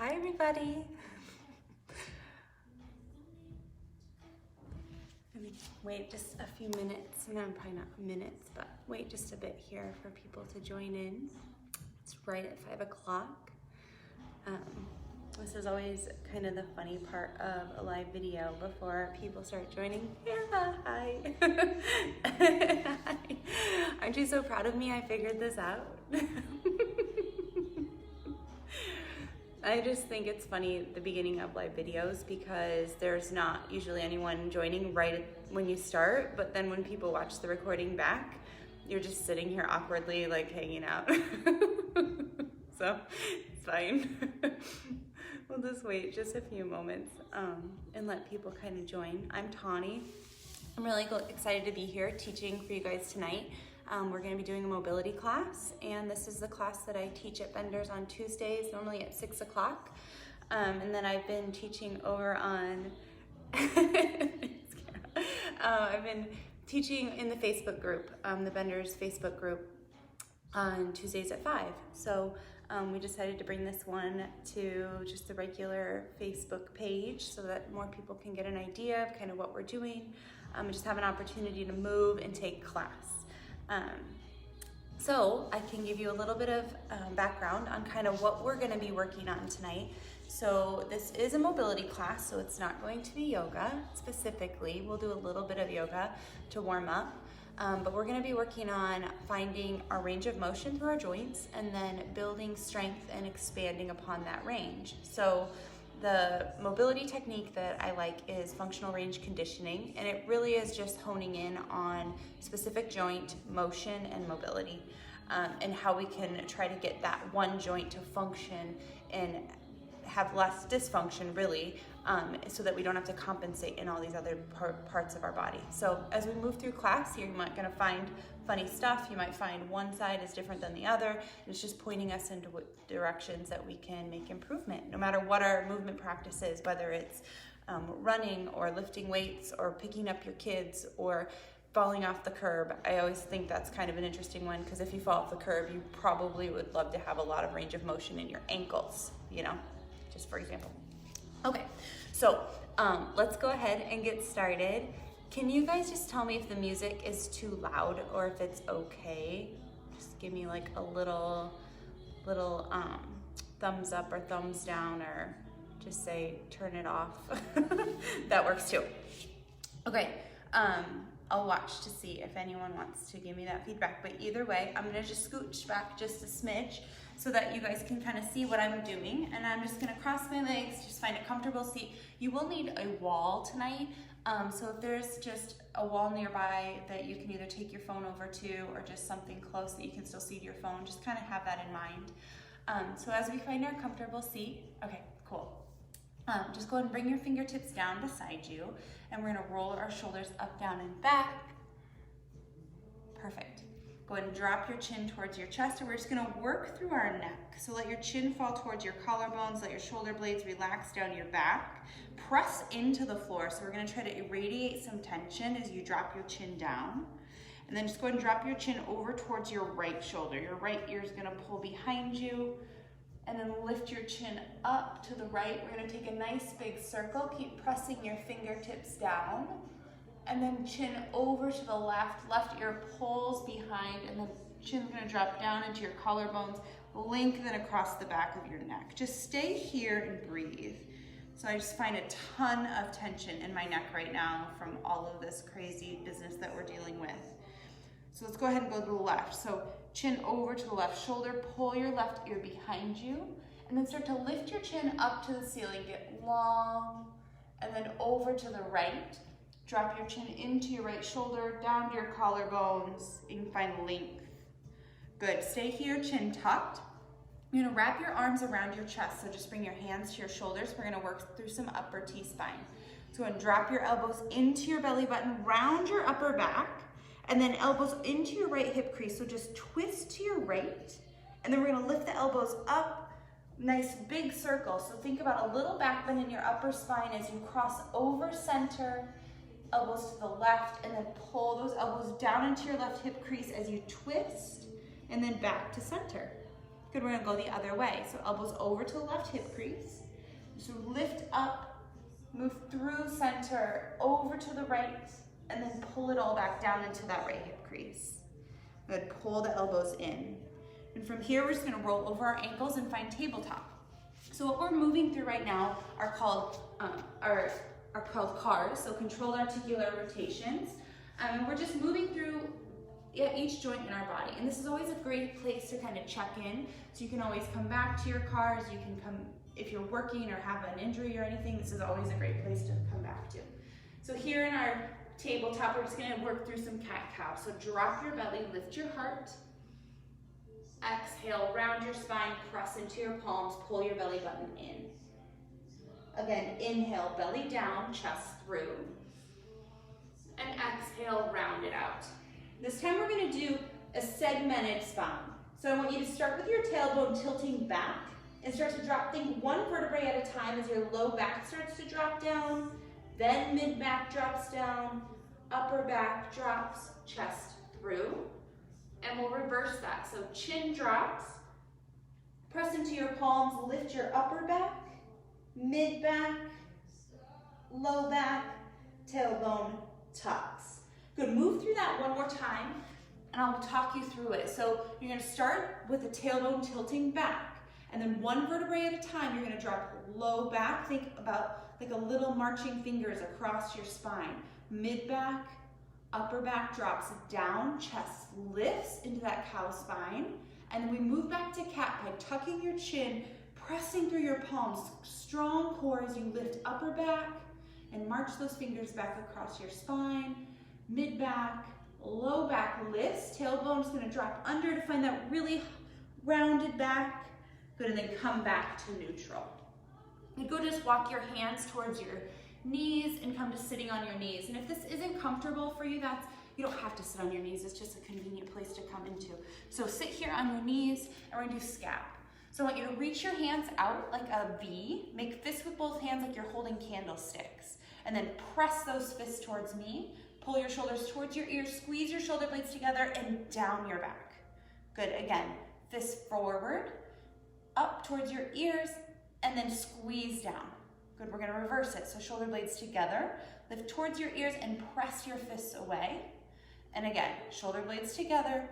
Hi everybody. Let me wait just a few minutes, no, probably not minutes, but wait just a bit here for people to join in. It's right at 5 o'clock. This is always kind of the funny part of a live video before people start joining. Yeah, hi. Hi. Aren't you so proud of me? I figured this out. I just think it's funny at the beginning of live videos because there's not usually anyone joining right when you start, but then when people watch the recording back, you're just sitting here awkwardly like hanging out. So it's fine. We'll just wait just a few moments and let people kind of join. I'm Tawny. I'm really excited to be here teaching for you guys tonight. We're going to be doing a mobility class, and this is the class that I teach at Bender's on Tuesdays, normally at 6 o'clock. And then I've been teaching over on, I've been teaching in the Facebook group, the Bender's Facebook group on Tuesdays at 5. So we decided to bring this one to just the regular Facebook page so that more people can get an idea of kind of what we're doing and just have an opportunity to move and take class. So I can give you a little bit of background on kind of what we're going to be working on tonight. So this is a mobility class, so it's not going to be yoga specifically. We'll do a little bit of yoga to warm up, but we're going to be working on finding our range of motion through our joints and then building strength and expanding upon that range. So the mobility technique that I like is functional range conditioning, and it really is just honing in on specific joint motion and mobility, and how we can try to get that one joint to function and have less dysfunction really, so that we don't have to compensate in all these other parts of our body. So as we move through class, you're not going to find funny stuff. You might find one side is different than the other, and it's just pointing us into what directions that we can make improvement, no matter what our movement practice is, whether it's running or lifting weights or picking up your kids or falling off the curb. I always think that's kind of an interesting one, because if you fall off the curb, you probably would love to have a lot of range of motion in your ankles, you know, just for example. Okay, so let's go ahead and get started. Can you guys just tell me if the music is too loud or if it's okay? Just give me like a little thumbs up or thumbs down, or just say turn it off. That works too. Okay, I'll watch to see if anyone wants to give me that feedback, but either way, I'm gonna just scooch back just a smidge so that you guys can kind of see what I'm doing. And I'm just gonna cross my legs, just find a comfortable seat. You will need a wall tonight. So if there's just a wall nearby that you can either take your phone over to, or just something close that you can still see to your phone, just kind of have that in mind. So as we find our comfortable seat, okay, cool. Just go ahead and bring your fingertips down beside you, and we're gonna roll our shoulders up, down, and back. Perfect. Go ahead and drop your chin towards your chest, and we're just gonna work through our neck. So let your chin fall towards your collarbones, let your shoulder blades relax down your back. Press into the floor, so we're gonna try to irradiate some tension as you drop your chin down. And then just go ahead and drop your chin over towards your right shoulder. Your right ear is gonna pull behind you, and then lift your chin up to the right. We're gonna take a nice big circle, keep pressing your fingertips down, and then chin over to the left. Left ear pulls behind, and then chin's gonna drop down into your collarbones, lengthen across the back of your neck. Just stay here and breathe. So I just find a ton of tension in my neck right now from all of this crazy business that we're dealing with. So let's go ahead and go to the left. So chin over to the left shoulder, pull your left ear behind you, and then start to lift your chin up to the ceiling, get long, and then over to the right. Drop your chin into your right shoulder, down to your collarbones, and find length. Good, stay here, chin tucked. You're gonna wrap your arms around your chest, so just bring your hands to your shoulders. We're gonna work through some upper T-spine. So go and drop your elbows into your belly button, round your upper back, and then elbows into your right hip crease. So just twist to your right, and then we're gonna lift the elbows up, nice big circle. So think about a little back bend in your upper spine as you cross over center, elbows to the left, and then pull those elbows down into your left hip crease as you twist, and then back to center. Good, we're gonna go the other way. So elbows over to the left hip crease. So lift up, move through center, over to the right, and then pull it all back down into that right hip crease. Good, pull the elbows in. And from here, we're just gonna roll over our ankles and find tabletop. So what we're moving through right now are called CARs, so controlled articular rotations. And we're just moving through each joint in our body. And this is always a great place to kind of check in. So you can always come back to your CARs. You can come, if you're working or have an injury or anything, this is always a great place to come back to. So here in our tabletop, we're just gonna work through some cat-cow. So drop your belly, lift your heart. Exhale, round your spine, press into your palms, pull your belly button in. Again, inhale, belly down, chest through. And exhale, round it out. This time we're gonna do a segmented spine. So I want you to start with your tailbone tilting back and start to drop, think one vertebrae at a time as your low back starts to drop down, then mid back drops down, upper back drops, chest through. And we'll reverse that. So chin drops, press into your palms, lift your upper back, mid back, low back, tailbone tucks. Good, move through that one more time and I'll talk you through it. So you're gonna start with the tailbone tilting back and then one vertebrae at a time, you're gonna drop low back. Think about like a little marching fingers across your spine. Mid back, upper back drops down, chest lifts into that cow spine, and then we move back to cat by tucking your chin, pressing through your palms, strong core as you lift upper back and march those fingers back across your spine, mid back, low back lifts, tailbone's gonna drop under to find that really rounded back. Good, and then come back to neutral. You go just walk your hands towards your knees and come to sitting on your knees. And if this isn't comfortable for you, you don't have to sit on your knees. It's just a convenient place to come into. So sit here on your knees and we're gonna do scap. So I want you to reach your hands out like a V, make fists with both hands like you're holding candlesticks, and then press those fists towards me. Pull your shoulders towards your ears, squeeze your shoulder blades together and down your back. Good, again, fists forward, up towards your ears, and then squeeze down. Good, we're gonna reverse it. So shoulder blades together, lift towards your ears and press your fists away. And again, shoulder blades together,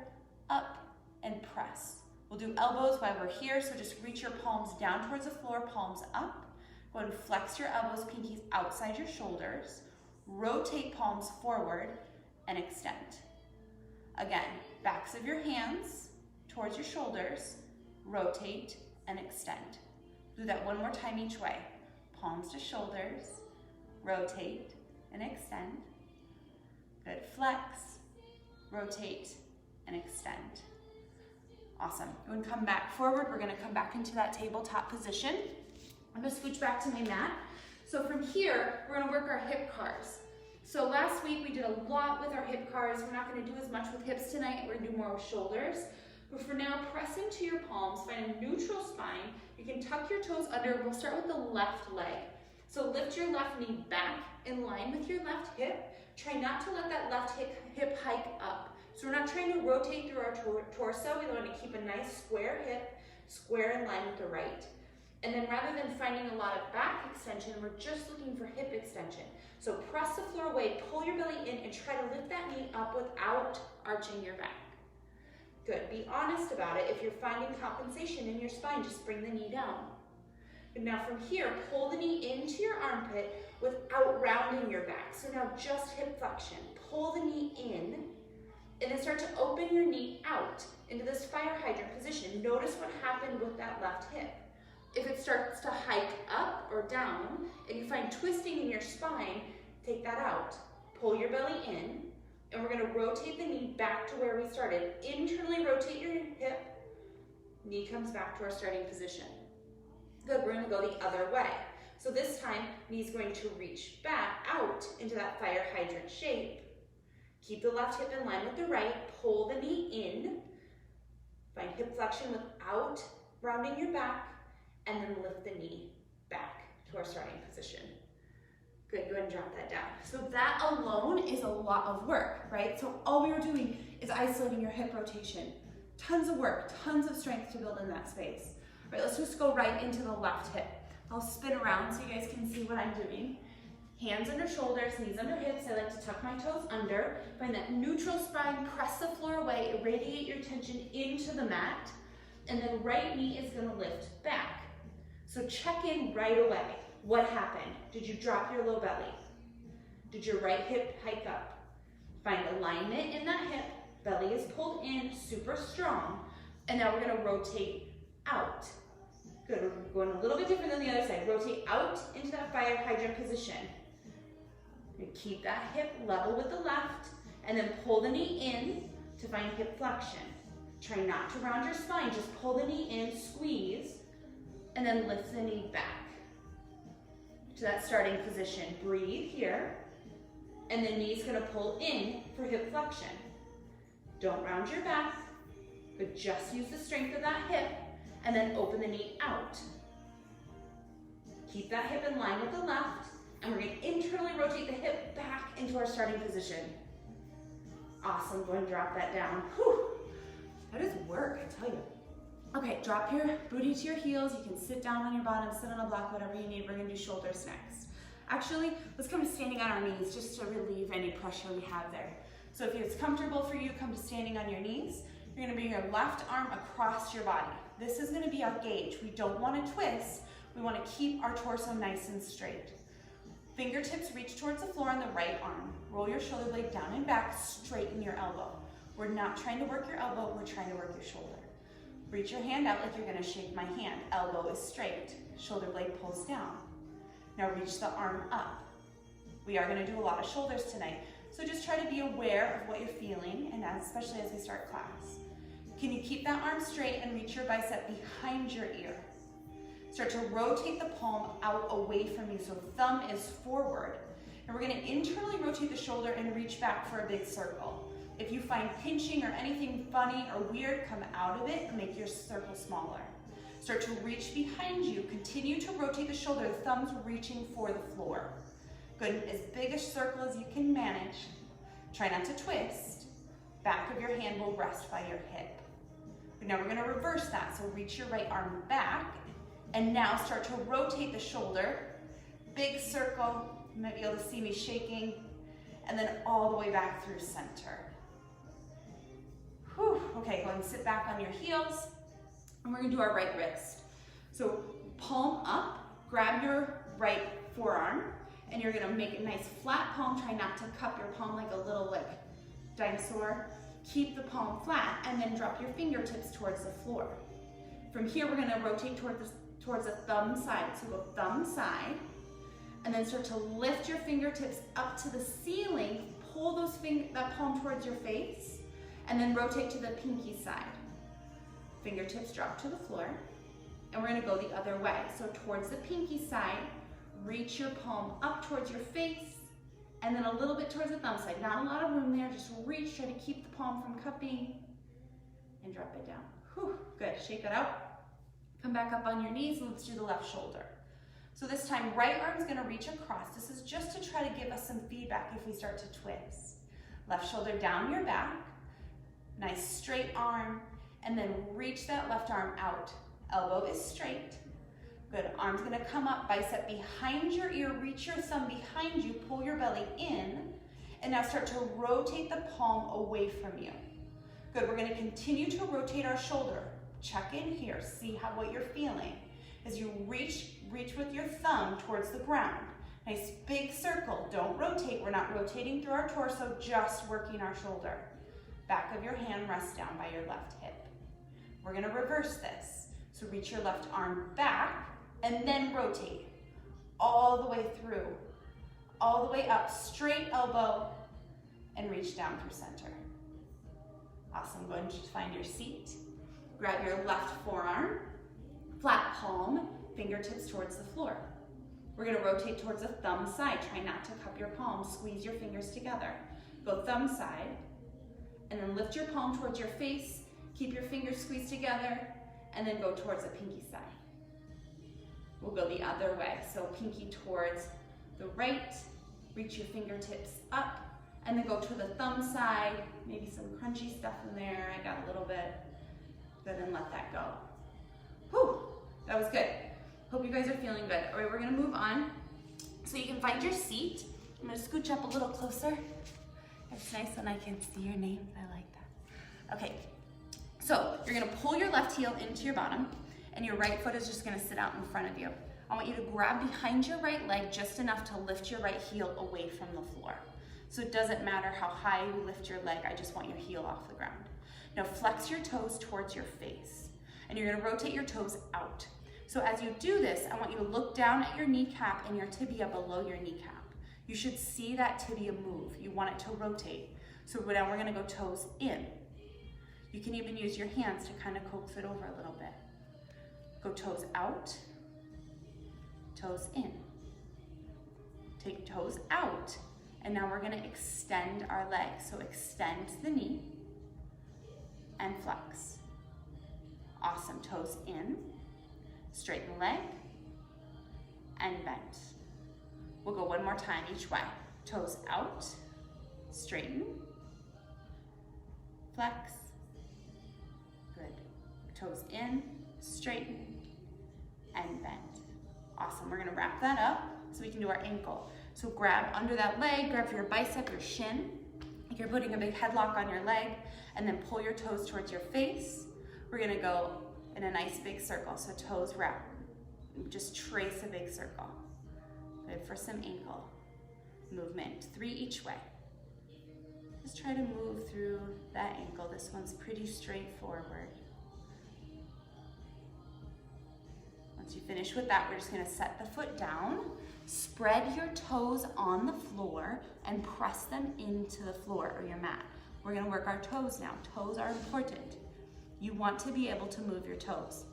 up and press. We'll do elbows while we're here, so just reach your palms down towards the floor, palms up. Go ahead and flex your elbows, pinkies outside your shoulders. Rotate palms forward and extend. Again, backs of your hands towards your shoulders, rotate and extend. Do that one more time each way. Palms to shoulders, rotate and extend. Good, flex, rotate and extend. Awesome. When we come back forward, we're gonna come back into that tabletop position. I'm gonna scooch back to my mat. So from here, we're gonna work our hip CARs. So last week we did a lot with our hip CARs. We're not gonna do as much with hips tonight. We're gonna do more with shoulders. But for now, press into your palms, find a neutral spine. You can tuck your toes under. We'll start with the left leg. So lift your left knee back in line with your left hip. Try not to let that left hip hike up. So we're not trying to rotate through our torso. We want to keep a nice square hip, square in line with the right. And then rather than finding a lot of back extension, we're just looking for hip extension. So press the floor away, pull your belly in, and try to lift that knee up without arching your back. Good, be honest about it. If you're finding compensation in your spine, just bring the knee down. And now from here, pull the knee into your armpit without rounding your back. So now just hip flexion. Pull the knee in, and then start to open your knee out into this fire hydrant position. Notice what happened with that left hip. If it starts to hike up or down, and you find twisting in your spine, take that out. Pull your belly in, and we're gonna rotate the knee back to where we started. Internally rotate your hip, knee comes back to our starting position. Good, we're gonna go the other way. So this time, knee's going to reach back out into that fire hydrant shape. Keep the left hip in line with the right, pull the knee in, find hip flexion without rounding your back, and then lift the knee back to our starting position. Good, go ahead and drop that down. So that alone is a lot of work, right? So all we were doing is isolating your hip rotation. Tons of work, tons of strength to build in that space. All right, let's just go right into the left hip. I'll spin around so you guys can see what I'm doing. Hands under shoulders, knees under hips. I like to tuck my toes under. Find that neutral spine, press the floor away, irradiate your tension into the mat. And then right knee is gonna lift back. So check in right away. What happened? Did you drop your low belly? Did your right hip hike up? Find alignment in that hip. Belly is pulled in, super strong. And now we're gonna rotate out. Good, we're going a little bit different than the other side. Rotate out into that fire hydrant position. And keep that hip level with the left, and then pull the knee in to find hip flexion. Try not to round your spine, just pull the knee in, squeeze, and then lift the knee back to that starting position. Breathe here, and the knee's gonna pull in for hip flexion. Don't round your back, but just use the strength of that hip, and then open the knee out. Keep that hip in line with the left, and we're gonna internally rotate the hip back into our starting position. Awesome, go and drop that down. Whew. That is work, I tell you. Okay, drop your booty to your heels. You can sit down on your bottom, sit on a block, whatever you need. We're gonna do shoulders next. Actually, let's come to standing on our knees just to relieve any pressure we have there. So if it's comfortable for you, come to standing on your knees. You're gonna bring your left arm across your body. This is gonna be our gauge. We don't wanna twist. We wanna keep our torso nice and straight. Fingertips reach towards the floor on the right arm. Roll your shoulder blade down and back, straighten your elbow. We're not trying to work your elbow, we're trying to work your shoulder. Reach your hand out like you're gonna shake my hand. Elbow is straight, shoulder blade pulls down. Now reach the arm up. We are gonna do a lot of shoulders tonight, so just try to be aware of what you're feeling, and especially as we start class. Can you keep that arm straight and reach your bicep behind your ear? Start to rotate the palm out away from you, so thumb is forward. And we're gonna internally rotate the shoulder and reach back for a big circle. If you find pinching or anything funny or weird, come out of it and make your circle smaller. Start to reach behind you. Continue to rotate the shoulder, the thumb's reaching for the floor. Good, as big a circle as you can manage. Try not to twist. Back of your hand will rest by your hip. But now we're gonna reverse that, so reach your right arm back, and now start to rotate the shoulder. Big circle, you might be able to see me shaking, and then all the way back through center. Whew. Okay, go ahead and sit back on your heels, and we're gonna do our right wrist. So palm up, grab your right forearm, and you're gonna make a nice flat palm. Try not to cup your palm like a little dinosaur. Keep the palm flat, and then drop your fingertips towards the floor. From here, we're gonna rotate towards the thumb side. So go thumb side, and then start to lift your fingertips up to the ceiling. Pull that palm towards your face, and then rotate to the pinky side. Fingertips drop to the floor, and we're gonna go the other way. So towards the pinky side, reach your palm up towards your face, and then a little bit towards the thumb side. Not a lot of room there, just reach, try to keep the palm from cupping, and drop it down. Whew, good, shake it out. Come back up on your knees, and let's do the left shoulder. So this time, right arm's gonna reach across. This is just to try to give us some feedback if we start to twist. Left shoulder down your back, nice straight arm, and then reach that left arm out. Elbow is straight. Good, arm's gonna come up, bicep behind your ear, reach your thumb behind you, pull your belly in, and now start to rotate the palm away from you. Good, we're gonna continue to rotate our shoulder. Check in here, see what you're feeling. As you reach with your thumb towards the ground. Nice big circle, don't rotate. We're not rotating through our torso, just working our shoulder. Back of your hand rests down by your left hip. We're gonna reverse this. So reach your left arm back, and then rotate all the way through, all the way up, straight elbow, and reach down through center. Awesome, go ahead and find your seat. Grab your left forearm, flat palm, fingertips towards the floor. We're gonna rotate towards the thumb side. Try not to cup your palm, squeeze your fingers together. Go thumb side, and then lift your palm towards your face, keep your fingers squeezed together, and then go towards the pinky side. We'll go the other way. So pinky towards the right, reach your fingertips up, and then go to the thumb side, maybe some crunchy stuff in there, I got a little bit. Good, and let that go. Whew, that was good. Hope you guys are feeling good. All right, we're gonna move on. So you can find your seat. I'm gonna scooch up a little closer. It's nice when I can see your name, I like that. Okay, so you're gonna pull your left heel into your bottom and your right foot is just gonna sit out in front of you. I want you to grab behind your right leg just enough to lift your right heel away from the floor. So it doesn't matter how high you lift your leg, I just want your heel off the ground. Now flex your toes towards your face and you're gonna rotate your toes out. So as you do this, I want you to look down at your kneecap and your tibia below your kneecap. You should see that tibia move. You want it to rotate. So now we're gonna go toes in. You can even use your hands to kind of coax it over a little bit. Go toes out, toes in. Take toes out, and now we're gonna extend our leg. So extend the knee and flex. Awesome, toes in, straighten the leg, and bend. We'll go one more time each way. Toes out, straighten, flex, good. Toes in, straighten, and bend. Awesome, we're gonna wrap that up so we can do our ankle. So grab under that leg, grab your bicep, your shin, like you're putting a big headlock on your leg, and then pull your toes towards your face. We're gonna go in a nice big circle, so toes wrap. Just trace a big circle. Good for some ankle movement, 3 each way. Just try to move through that ankle. This one's pretty straightforward. Once you finish with that, we're just gonna set the foot down, spread your toes on the floor, and press them into the floor or your mat. We're gonna work our toes now. Toes are important. You want to be able to move your toes.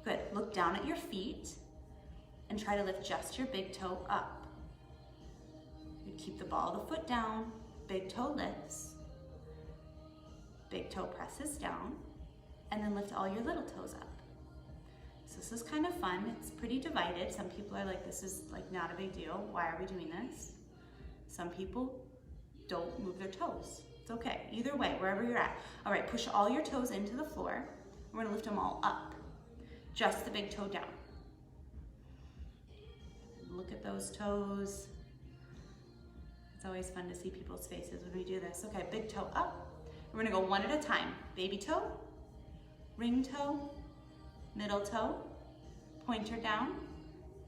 Good, look down at your feet and try to lift just your big toe up. You keep the ball of the foot down, big toe lifts, big toe presses down, and then lift all your little toes up. So this is kind of fun. It's pretty divided. Some people are like, this is like not a big deal. Why are we doing this? Some people don't move their toes. It's okay, either way, wherever you're at. All right, push all your toes into the floor. We're gonna lift them all up. Just the big toe down. Look at those toes. It's always fun to see people's faces when we do this. Okay, big toe up. We're gonna go one at a time. Baby toe, ring toe, middle toe, pointer down,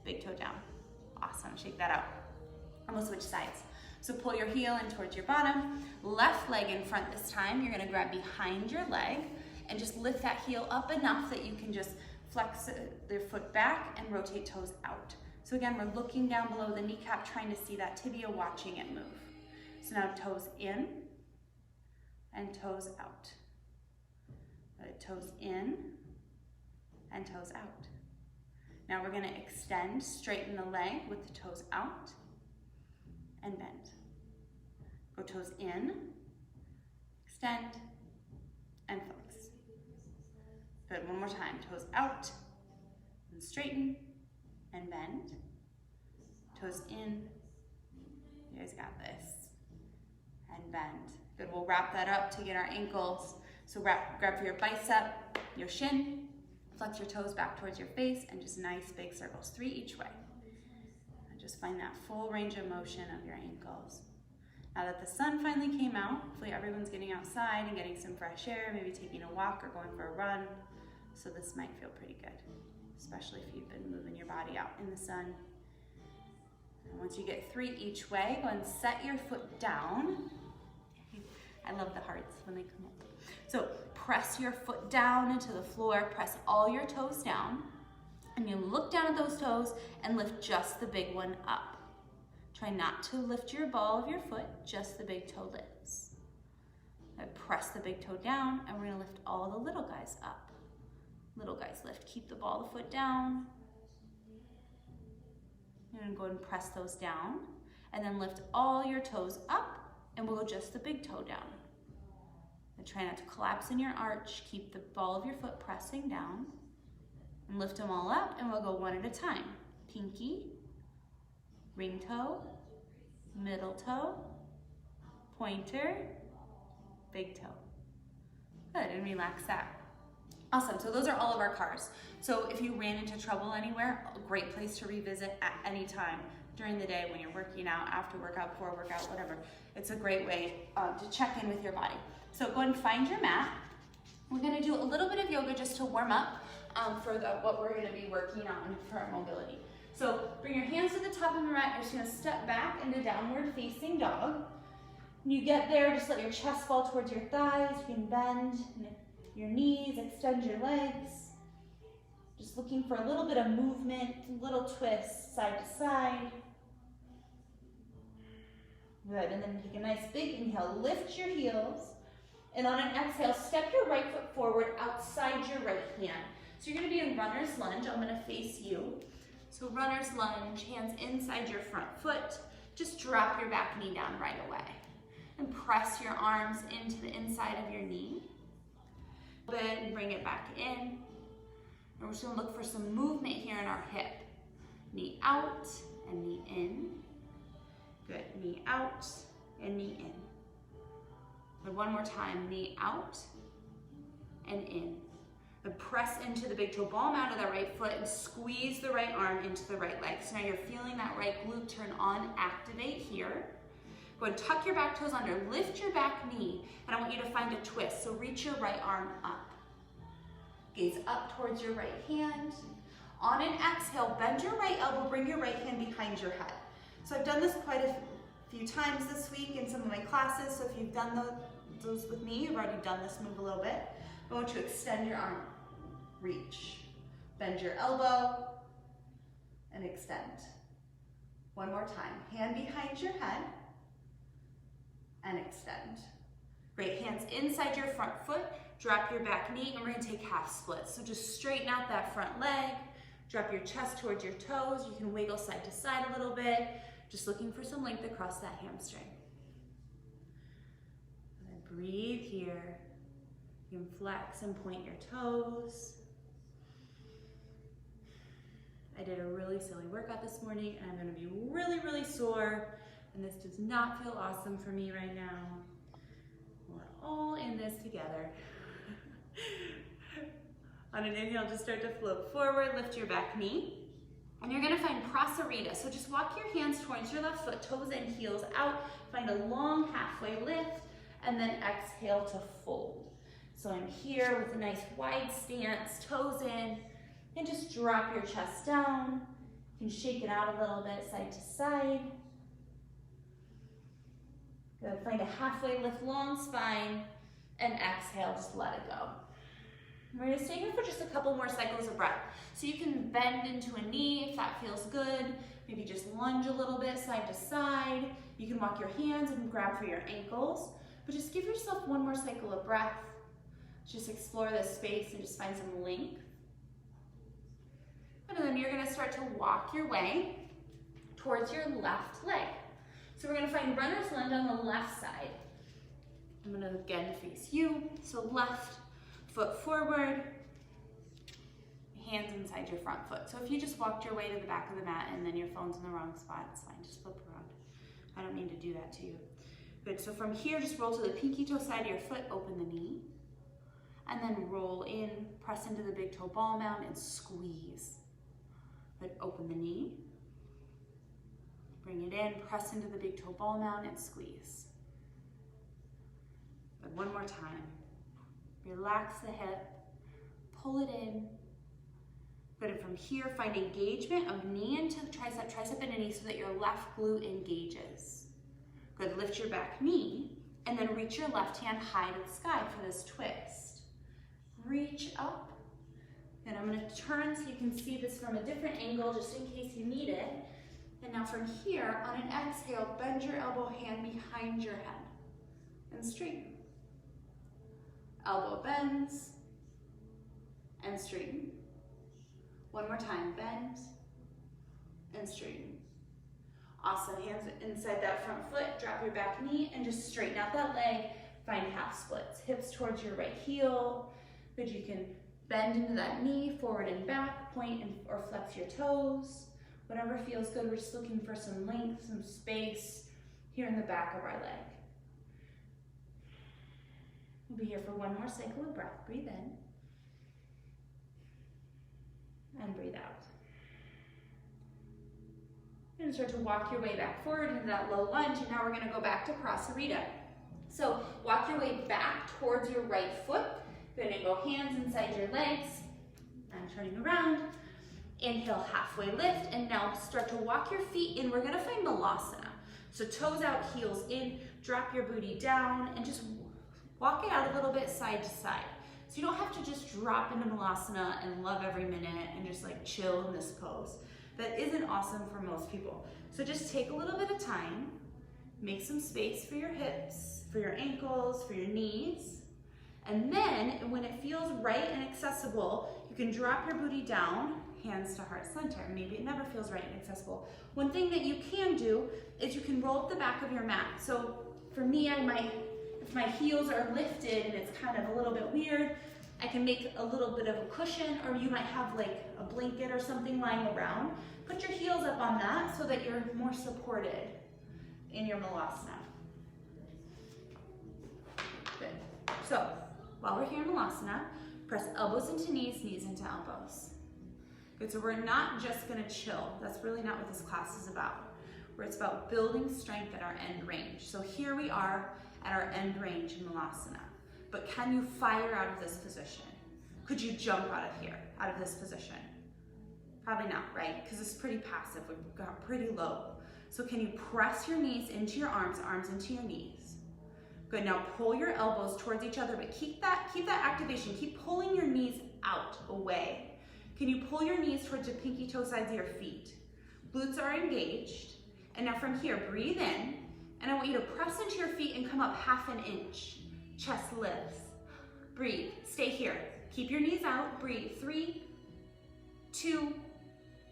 big toe down. Awesome, shake that out. And we'll switch sides. So pull your heel in towards your bottom, left leg in front this time. You're gonna grab behind your leg and just lift that heel up enough that you can just flex your foot back and rotate toes out. So again, we're looking down below the kneecap, trying to see that tibia, watching it move. So now toes in and toes out. Toes in and toes out. Now we're gonna extend, straighten the leg with the toes out and bend. Go toes in, extend, and flex. Good, one more time. Toes out, and straighten, and bend. Toes in, you guys got this, and bend. Good, we'll wrap that up to get our ankles. So grab for your bicep, your shin, flex your toes back towards your face, and just nice big circles, 3 each way. And just find that full range of motion of your ankles. Now that the sun finally came out, hopefully everyone's getting outside and getting some fresh air, maybe taking a walk or going for a run. So this might feel pretty good, especially if you've been moving your body out in the sun. And once you get 3 each way, go and set your foot down. I love the hearts when they come up. So press your foot down into the floor, press all your toes down, and you look down at those toes and lift just the big one up. Try not to lift your ball of your foot, just the big toe lifts. Press the big toe down, and we're gonna lift all the little guys up. Little guys lift, keep the ball of the foot down. You're gonna go and press those down, and then lift all your toes up, and we'll go just the big toe down. And try not to collapse in your arch, keep the ball of your foot pressing down, and lift them all up, and we'll go one at a time. Pinky, ring toe, middle toe, pointer, big toe. Good, and relax that. Awesome, so those are all of our cars. So if you ran into trouble anywhere, a great place to revisit at any time during the day when you're working out, after workout, before workout, whatever. It's a great way to check in with your body. So go and find your mat. We're gonna do a little bit of yoga just to warm up for what we're gonna be working on for our mobility. So bring your hands to the top of the mat. You're just gonna step back into downward facing dog. When you get there, just let your chest fall towards your thighs. You can bend your knees, extend your legs. Just looking for a little bit of movement, little twists, side to side. Good, and then take a nice big inhale, lift your heels, and on an exhale, step your right foot forward outside your right hand. So you're gonna be in runner's lunge. I'm gonna face you. So runner's lunge, hands inside your front foot. Just drop your back knee down right away. And press your arms into the inside of your knee. Then bring it back in. And we're just gonna look for some movement here in our hip. Knee out and knee in. Good, knee out and knee in. And one more time, knee out and in. And press into the big toe ball out of that right foot and squeeze the right arm into the right leg. So now you're feeling that right glute turn on, activate here. Go and tuck your back toes under, lift your back knee, and I want you to find a twist. So reach your right arm up. Gaze up towards your right hand. On an exhale, bend your right elbow, bring your right hand behind your head. So I've done this quite a few times this week in some of my classes, so if you've done those with me, you've already done this move a little bit. I want you to extend your arm, reach. Bend your elbow, and extend. One more time, hand behind your head, and extend. Great, hands inside your front foot, drop your back knee, and we're gonna take half splits. So just straighten out that front leg, drop your chest towards your toes. You can wiggle side to side a little bit, just looking for some length across that hamstring. And then breathe here. You can flex and point your toes. I did a really silly workout this morning, and I'm gonna be really, really sore, and this does not feel awesome for me right now. We're all in this together. On an inhale, just start to float forward, lift your back knee. And you're gonna find Prasarita. So just walk your hands towards your left foot, toes in, heels out. Find a long halfway lift, and then exhale to fold. So I'm here with a nice wide stance, toes in, and just drop your chest down. You can shake it out a little bit, side to side. Good, find a halfway lift, long spine, and exhale, just let it go. We're gonna stay here for just a couple more cycles of breath. So you can bend into a knee if that feels good. Maybe just lunge a little bit side to side. You can walk your hands and grab for your ankles, but just give yourself one more cycle of breath. Just explore this space and just find some length. And then you're gonna start to walk your way towards your left leg. So we're gonna find runner's lunge on the left side. I'm gonna again face you. So left foot forward, hands inside your front foot. So if you just walked your way to the back of the mat and then your phone's in the wrong spot, it's fine, just flip around. I don't mean to do that to you. Good, so from here, just roll to the pinky toe side of your foot, open the knee, and then roll in, press into the big toe ball mount and squeeze. Good, open the knee, bring it in, press into the big toe ball mount and squeeze. Good, one more time. Relax the hip, pull it in. Good, and from here, find engagement of knee into the tricep, tricep into knee so that your left glute engages. Good, lift your back knee, and then reach your left hand high to the sky for this twist. Reach up, and I'm gonna turn so you can see this from a different angle just in case you need it. And now from here, on an exhale, bend your elbow, hand behind your head, and straighten. Elbow bends, and straighten. One more time, bend, and straighten. Awesome, hands inside that front foot, drop your back knee, and just straighten out that leg, find half splits. Hips towards your right heel. Good, you can bend into that knee, forward and back, point or flex your toes. Whatever feels good, we're just looking for some length, some space here in the back of our leg. We'll be here for one more cycle of breath. Breathe in. and breathe out. And start to walk your way back forward into that low lunge, and now we're gonna go back to Prasarita. So walk your way back towards your right foot. You're gonna go hands inside your legs, and turning around. Inhale, halfway lift, and now start to walk your feet in. We're gonna find Malasana. So toes out, heels in, drop your booty down, and just walk it out a little bit side to side. So you don't have to just drop into Malasana and love every minute and just like chill in this pose. That isn't awesome for most people. So just take a little bit of time, make some space for your hips, for your ankles, for your knees. And then when it feels right and accessible, you can drop your booty down, hands to heart center. Maybe it never feels right and accessible. One thing that you can do is you can roll up the back of your mat. So for me, if my heels are lifted and it's kind of a little bit weird, I can make a little bit of a cushion, or you might have like a blanket or something lying around. Put your heels up on that so that you're more supported in your Malasana. Good. So while we're here in Malasana, press elbows into knees, knees into elbows. Good, so we're not just gonna chill. That's really not what this class is about. Where it's about building strength at our end range. So here we are at our end range in Malasana. But can you fire out of this position? Could you jump out of here, out of this position? Probably not, right? Because it's pretty passive, we've got pretty low. So can you press your knees into your arms, arms into your knees? Good, now pull your elbows towards each other, but keep that activation. Keep pulling your knees out, away. Can you pull your knees towards the pinky toe sides of your feet? Glutes are engaged. And now from here, breathe in, and I want you to press into your feet and come up half an inch. Chest lifts. Breathe, stay here. Keep your knees out, breathe. 3, 2,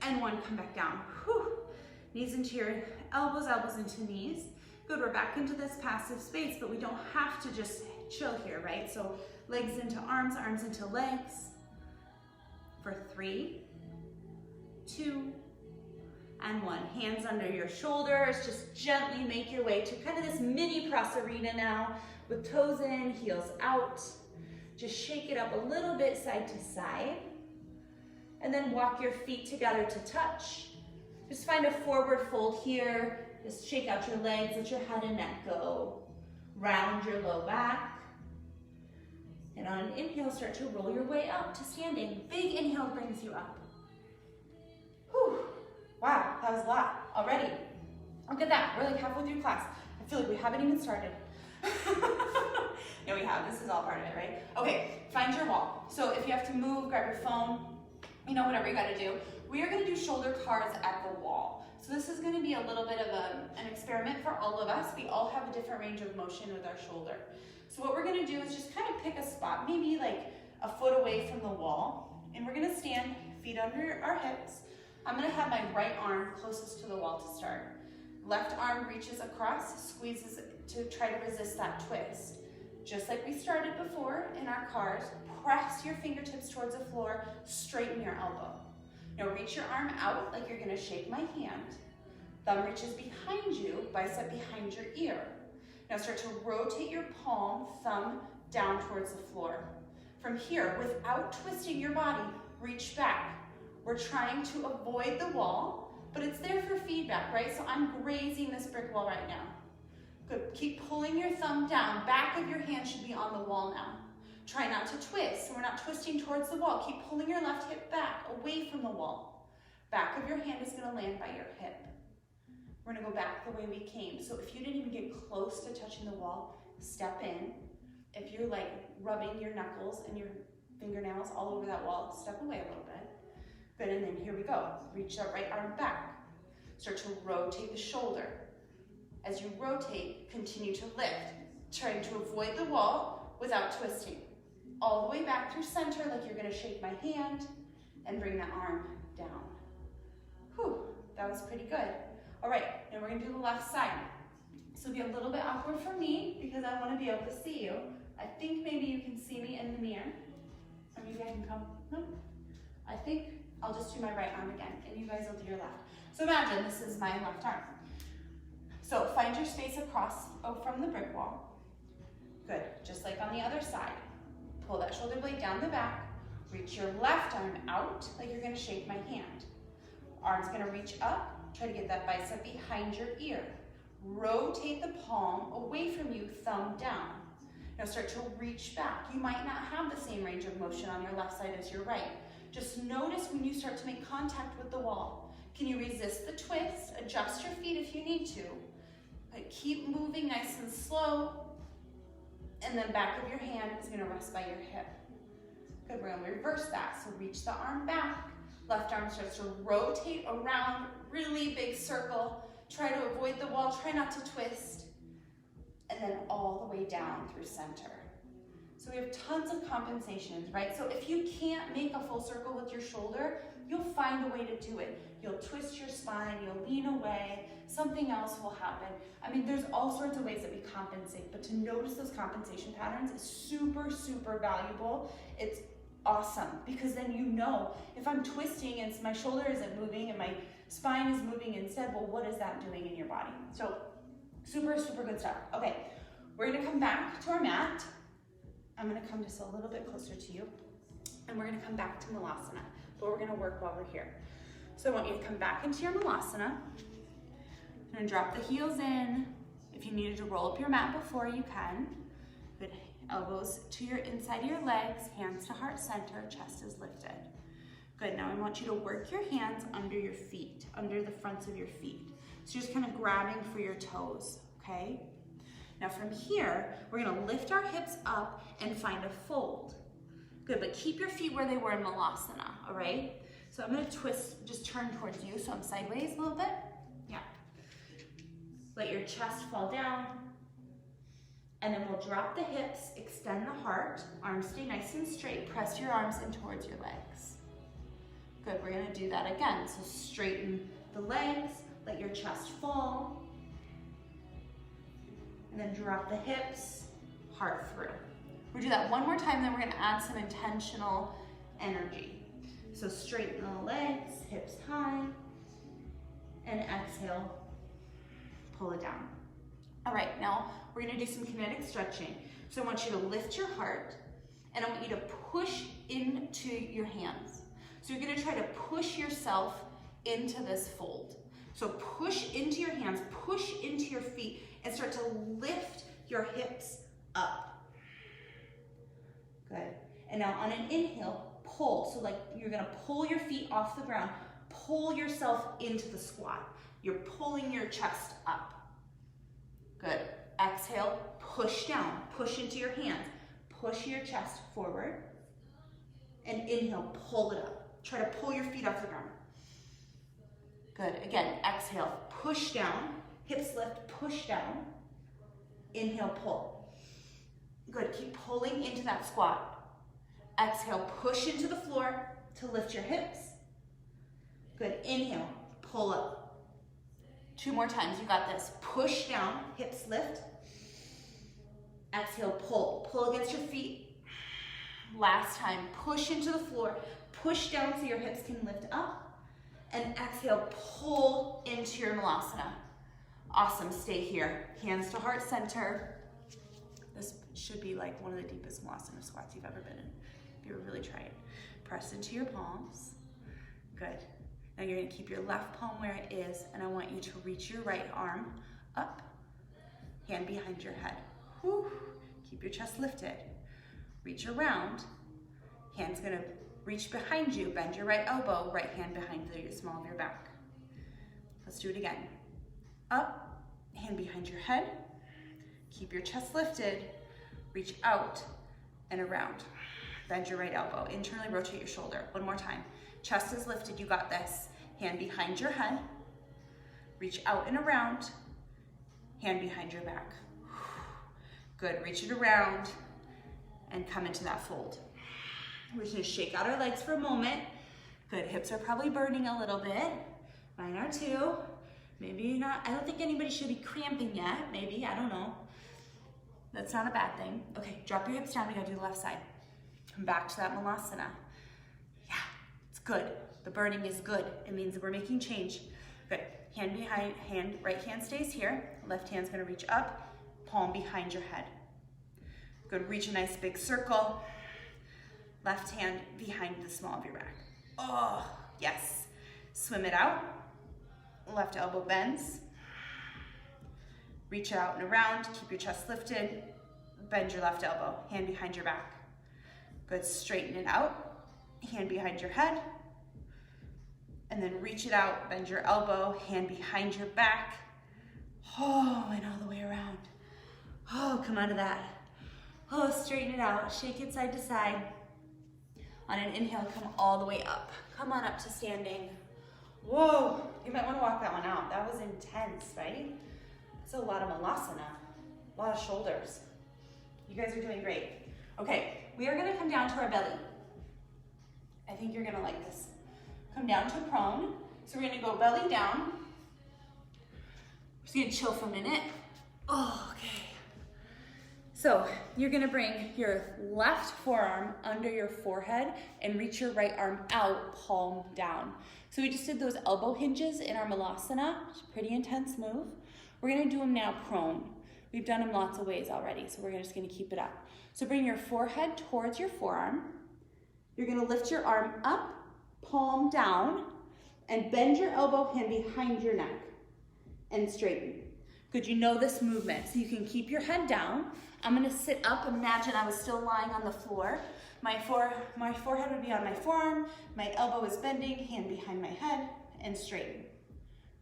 and 1, come back down. Whew. Knees into your elbows, elbows into knees. Good, we're back into this passive space, but we don't have to just chill here, right? So legs into arms, arms into legs. For 3, 2, and 1. Hands under your shoulders. Just gently make your way to kind of this mini Prasarita now, with toes in, heels out. Just shake it up a little bit side to side. And then walk your feet together to touch. Just find a forward fold here. Just shake out your legs, let your head and neck go. Round your low back. And on an inhale, start to roll your way up to standing. Big inhale brings you up. Whew. Wow, that was a lot already. Look at that, we're like halfway through class. I feel like we haven't even started. No, we have, this is all part of it, right? Okay, find your wall. So if you have to move, grab your phone, you know, whatever you gotta do. We are gonna do shoulder CARs at the wall. So this is gonna be a little bit of an experiment for all of us. We all have a different range of motion with our shoulder. So what we're gonna do is just kind of pick a spot, maybe like a foot away from the wall, and we're gonna stand, feet under our hips. I'm gonna have my right arm closest to the wall to start. Left arm reaches across, squeezes to try to resist that twist. Just like we started before in our CARs, press your fingertips towards the floor, straighten your elbow. Now reach your arm out like you're gonna shake my hand. Thumb reaches behind you, bicep behind your ear. Now start to rotate your palm, thumb down towards the floor. From here, without twisting your body, reach back. We're trying to avoid the wall, but it's there for feedback, right? So I'm grazing this brick wall right now. Good, keep pulling your thumb down. Back of your hand should be on the wall now. Try not to twist, so we're not twisting towards the wall. Keep pulling your left hip back, away from the wall. Back of your hand is gonna land by your hip. We're gonna go back the way we came. So if you didn't even get close to touching the wall, step in. If you're like rubbing your knuckles and your fingernails all over that wall, step away a little bit. Good, and then here we go. Reach that right arm back. Start to rotate the shoulder. As you rotate, continue to lift, trying to avoid the wall without twisting. All the way back through center, like you're gonna shake my hand and bring that arm down. Whew, that was pretty good. All right, now we're gonna do the left side. This will be a little bit awkward for me because I wanna be able to see you. I think maybe you can see me in the mirror. Or maybe I can come, no? I think I'll just do my right arm again and you guys will do your left. So imagine this is my left arm. So find your space across from the brick wall. Good, just like on the other side. Pull that shoulder blade down the back, Reach your left arm out like you're gonna shake my hand. Arm's gonna reach up, try to get that bicep behind your ear. Rotate the palm away from you, thumb down. Now start to reach back. You might not have the same range of motion on your left side as your right. Just notice when you start to make contact with the wall. Can you resist the twist? Adjust your feet if you need to. But keep moving nice and slow. And then back of your hand is gonna rest by your hip. Good, we're gonna reverse that. So reach the arm back. Left arm starts to rotate around, really big circle. Try to avoid the wall, try not to twist. And then all the way down through center. So we have tons of compensations, right? So if you can't make a full circle with your shoulder, you'll find a way to do it. You'll twist your spine, you'll lean away, something else will happen. I mean, there's all sorts of ways that we compensate, but to notice those compensation patterns is super, super valuable. It's awesome, because then you know, if I'm twisting and my shoulder isn't moving and my spine is moving instead, well, what is that doing in your body? So super, super good stuff. Okay, we're gonna come back to our mat. I'm gonna come just a little bit closer to you, and we're gonna come back to Malasana, but we're gonna work while we're here. So I want you to come back into your Malasana. I'm gonna drop the heels in. If you needed to roll up your mat before, you can. Good. Elbows to your inside of your legs, hands to heart center, chest is lifted. Good, now I want you to work your hands under your feet, under the fronts of your feet. So just kind of grabbing for your toes, okay? Now from here, we're gonna lift our hips up and find a fold. Good, but keep your feet where they were in Malasana, all right? So I'm gonna twist, just turn towards you, so I'm sideways a little bit. Yeah. Let your chest fall down. And then we'll drop the hips, extend the heart, arms stay nice and straight, press your arms in towards your legs. Good, we're gonna do that again. So straighten the legs, let your chest fall, and then drop the hips, heart through. We'll do that one more time, then we're gonna add some intentional energy. So straighten the legs, hips high, and exhale, pull it down. All right, now we're gonna do some kinetic stretching. So I want you to lift your heart, and I want you to push into your hands. So you're gonna try to push yourself into this fold. So push into your hands, push into your feet, and start to lift your hips up. Good. And now on an inhale, pull. So like you're gonna pull your feet off the ground, pull yourself into the squat. You're pulling your chest up. Good. Exhale, push down, push into your hands, push your chest forward, and inhale, pull it up. Try to pull your feet off the ground. Good. Again, exhale, push down, hips lift, push down. Inhale, pull. Good. Keep pulling into that squat. Exhale, push into the floor to lift your hips. Good. Inhale, pull up. 2 more times, you got this. Push down, hips lift. Exhale, pull. Pull against your feet. Last time, push into the floor. Push down so your hips can lift up. And exhale, pull into your Malasana. Awesome, stay here. Hands to heart center. This should be like one of the deepest Malasana squats you've ever been in. If you really try it. Press into your palms. Good. Now you're gonna keep your left palm where it is, and I want you to reach your right arm up, hand behind your head. Whew. Keep your chest lifted. Reach around, hand's gonna reach behind you, bend your right elbow, right hand behind the small of your back. Let's do it again. Up, hand behind your head, keep your chest lifted, reach out and around. Bend your right elbow, internally rotate your shoulder. One more time. Chest is lifted, you got this. Hand behind your head, reach out and around, hand behind your back. Good, reach it around and come into that fold. We're just gonna shake out our legs for a moment. Good, hips are probably burning a little bit. Mine are too. Maybe not, I don't think anybody should be cramping yet. Maybe, I don't know. That's not a bad thing. Okay, drop your hips down, we gotta do the left side. Come back to that Malasana. Yeah, it's good. The burning is good. It means that we're making change. Good, hand behind, right hand stays here. Left hand's gonna reach up, palm behind your head. Good, reach a nice big circle. Left hand behind the small of your back. Oh, yes. Swim it out. Left elbow bends. Reach it out and around. Keep your chest lifted. Bend your left elbow. Hand behind your back. Good. Straighten it out. Hand behind your head. And then reach it out. Bend your elbow. Hand behind your back. Oh, and all the way around. Oh, come out of that. Oh, straighten it out. Shake it side to side. On an inhale, come all the way up. Come on up to standing. Whoa, you might want to walk that one out. That was intense, right? It's a lot of malasana, a lot of shoulders. You guys are doing great. Okay, we are gonna come down to our belly. I think you're gonna like this. Come down to prone. So we're gonna go belly down. We're just gonna chill for a minute. Oh, okay. So you're gonna bring your left forearm under your forehead and reach your right arm out, palm down. So we just did those elbow hinges in our malasana. It's a pretty intense move. We're gonna do them now prone. We've done them lots of ways already, so we're just gonna keep it up. So bring your forehead towards your forearm. You're gonna lift your arm up, palm down, and bend your elbow, hand behind your neck, and straighten. Good, you know this movement, so you can keep your head down. I'm gonna sit up. Imagine I was still lying on the floor. My forehead would be on my forearm, my elbow is bending, hand behind my head, and straighten.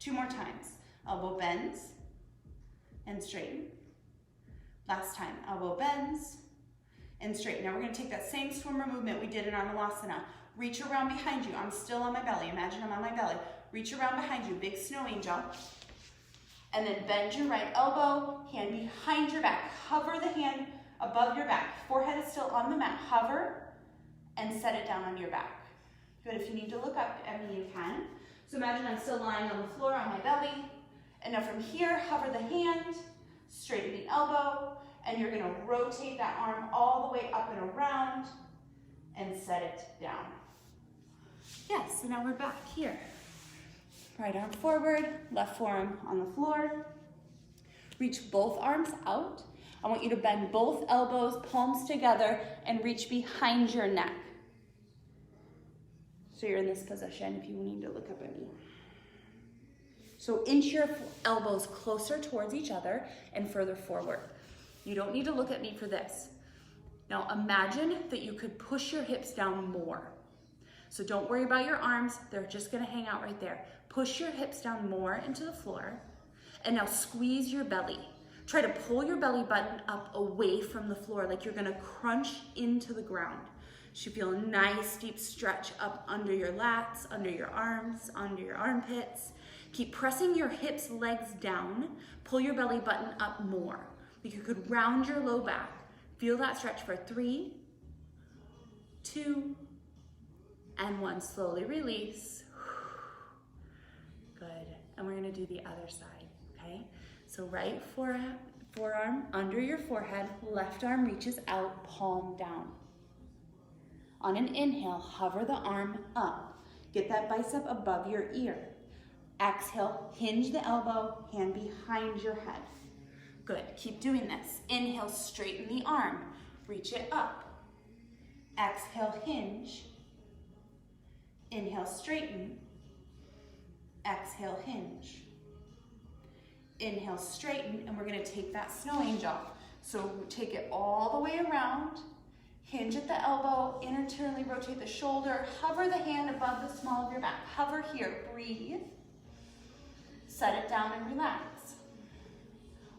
2 more times. Elbow bends, and straighten. Last time, elbow bends, and straighten. Now we're gonna take that same swimmer movement we did in our malasana. Reach around behind you. I'm still on my belly. Imagine I'm on my belly. Reach around behind you, big snow angel. And then bend your right elbow, hand behind your back. Hover the hand above your back. Forehead is still on the mat. Hover and set it down on your back. Good, if you need to look up, you can. So imagine I'm still lying on the floor on my belly. And now from here, hover the hand, straighten the elbow, and you're gonna rotate that arm all the way up and around and set it down. Yes, so now we're back here. Right arm forward, left forearm on the floor. Reach both arms out. I want you to bend both elbows, palms together, and reach behind your neck. So you're in this position if you need to look up at me. So inch your elbows closer towards each other and further forward. You don't need to look at me for this. Now imagine that you could push your hips down more. So don't worry about your arms, they're just gonna hang out right there. Push your hips down more into the floor, and now squeeze your belly. Try to pull your belly button up away from the floor like you're gonna crunch into the ground. You should feel a nice deep stretch up under your lats, under your arms, under your armpits. Keep pressing your hips, legs down. Pull your belly button up more. Like you could round your low back. Feel that stretch for 3, 2, and 1. Slowly release. Good. And we're gonna do the other side, okay? So right forearm under your forehead, left arm reaches out, palm down. On an inhale, hover the arm up. Get that bicep above your ear. Exhale, hinge the elbow, hand behind your head. Good, keep doing this. Inhale, straighten the arm. Reach it up. Exhale, hinge. Inhale, straighten. Exhale, hinge. Inhale, straighten, and we're gonna take that snow angel. So take it all the way around, hinge at the elbow, internally rotate the shoulder, hover the hand above the small of your back. Hover here, breathe. Set it down and relax.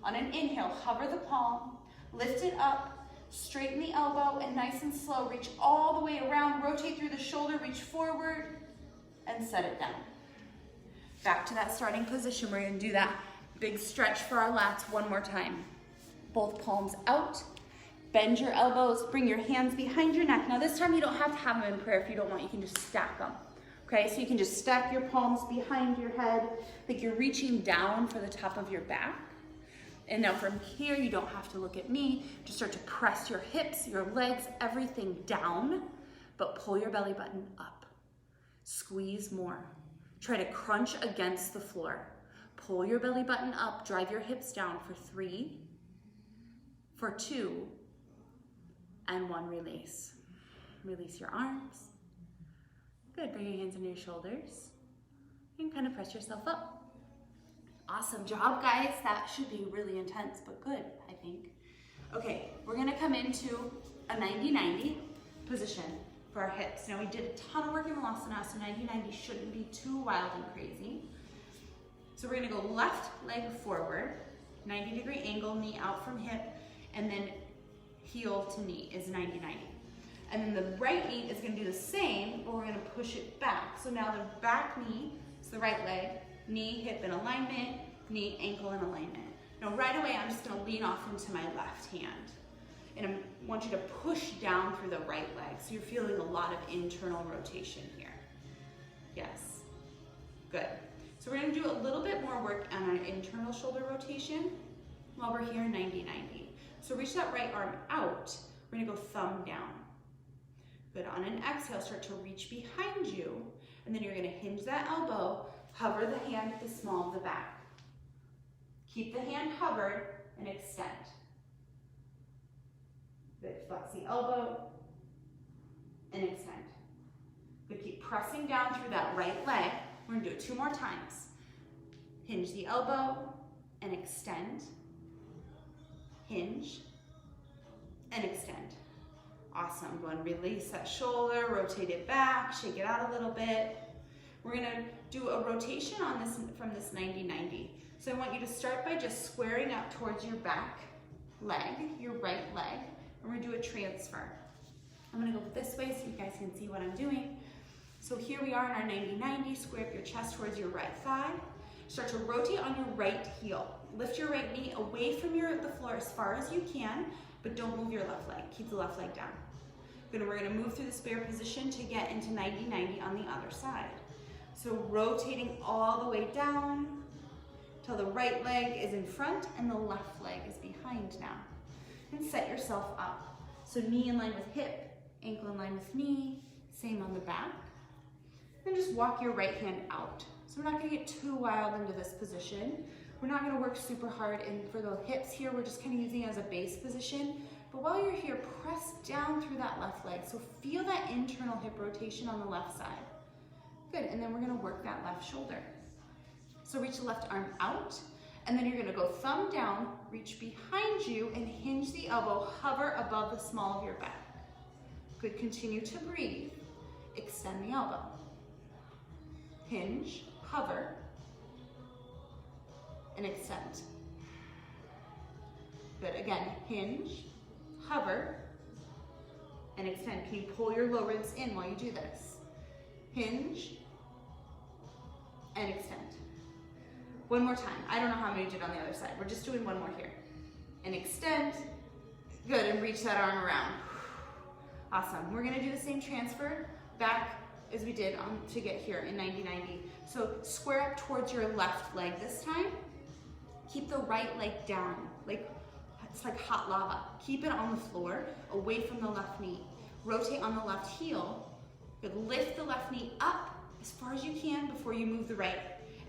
On an inhale, hover the palm, lift it up, straighten the elbow, and nice and slow, reach all the way around, rotate through the shoulder, reach forward, and set it down. Back to that starting position. We're gonna do that big stretch for our lats one more time. Both palms out, bend your elbows, bring your hands behind your neck. Now this time you don't have to have them in prayer if you don't want, you can just stack them. Okay, so you can just stack your palms behind your head, like you're reaching down for the top of your back. And now from here, you don't have to look at me, just start to press your hips, your legs, everything down, but pull your belly button up. Squeeze more. Try to crunch against the floor. Pull your belly button up, drive your hips down for 3, for 2, and 1, release. Release your arms. Good, bring your hands under your shoulders and kind of press yourself up. Awesome job, guys. That should be really intense, but good, I think. Okay, we're gonna come into a 90-90 position for our hips. Now we did a ton of work in Malasana, so 90-90 shouldn't be too wild and crazy. So we're gonna go left leg forward, 90-degree angle, knee out from hip, and then heel to knee is 90-90. And then the right knee is gonna do the same, but we're gonna push it back. So now the back knee is the right leg, knee, hip in alignment, knee, ankle in alignment. Now right away, I'm just gonna lean off into my left hand. And I want you to push down through the right leg. So you're feeling a lot of internal rotation here. Yes, good. So we're gonna do a little bit more work on our internal shoulder rotation while we're here 90-90. So reach that right arm out. We're gonna go thumb down. Good, on an exhale, start to reach behind you, and then you're gonna hinge that elbow, hover the hand at the small of the back. Keep the hand hovered and extend. Good, flex the elbow and extend. Good, keep pressing down through that right leg. We're gonna do it 2 more times. Hinge the elbow and extend. Hinge and extend. Awesome, go and release that shoulder, rotate it back, shake it out a little bit. We're gonna do a rotation on this from this 90-90. So I want you to start by just squaring up towards your back leg, your right leg, and we're gonna do a transfer. I'm gonna go this way so you guys can see what I'm doing. So here we are in our 90-90, square up your chest towards your right thigh. Start to rotate on your right heel. Lift your right knee away from the floor as far as you can, but don't move your left leg. Keep the left leg down. Good, we're gonna move through the spare position to get into 90-90 on the other side. So rotating all the way down till the right leg is in front and the left leg is behind now. And set yourself up. So knee in line with hip, ankle in line with knee, same on the back. Then just walk your right hand out. So we're not gonna get too wild into this position. We're not gonna work super hard, and for the hips here, we're just kind of using it as a base position. But while you're here, press down through that left leg. So feel that internal hip rotation on the left side. Good, and then we're gonna work that left shoulder. So reach the left arm out, and then you're gonna go thumb down, reach behind you, and hinge the elbow, hover above the small of your back. Good, continue to breathe. Extend the elbow. Hinge, hover, and extend. Good, again, hinge, hover, and extend. Can you pull your low ribs in while you do this? Hinge, and extend. One more time. I don't know how many you did on the other side. We're just doing one more here. And extend. Good, and reach that arm around. Awesome. We're gonna do the same transfer back as we did to get here in 90-90. So square up towards your left leg this time. Keep the right leg down, like it's like hot lava. Keep it on the floor, away from the left knee. Rotate on the left heel. Good. Lift the left knee up as far as you can before you move the right.